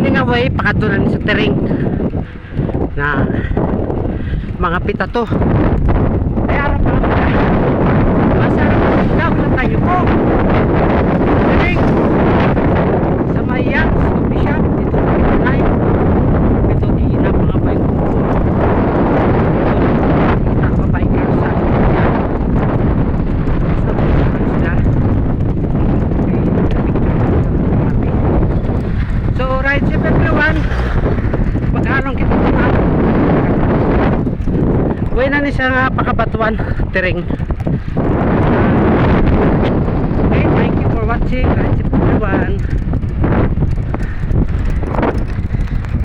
Finding a way pakatunan sa tering na mga pita to. Ay arap na masarap daw na tayo po tering sa Mayan coffee shop dito sa Pinay. Ito diina mga bike ko kita pa biker sa sila. So ride safe everyone. Mag-along kita na way na ni siya nga pakabatuan tering. Okay, thank you for watching.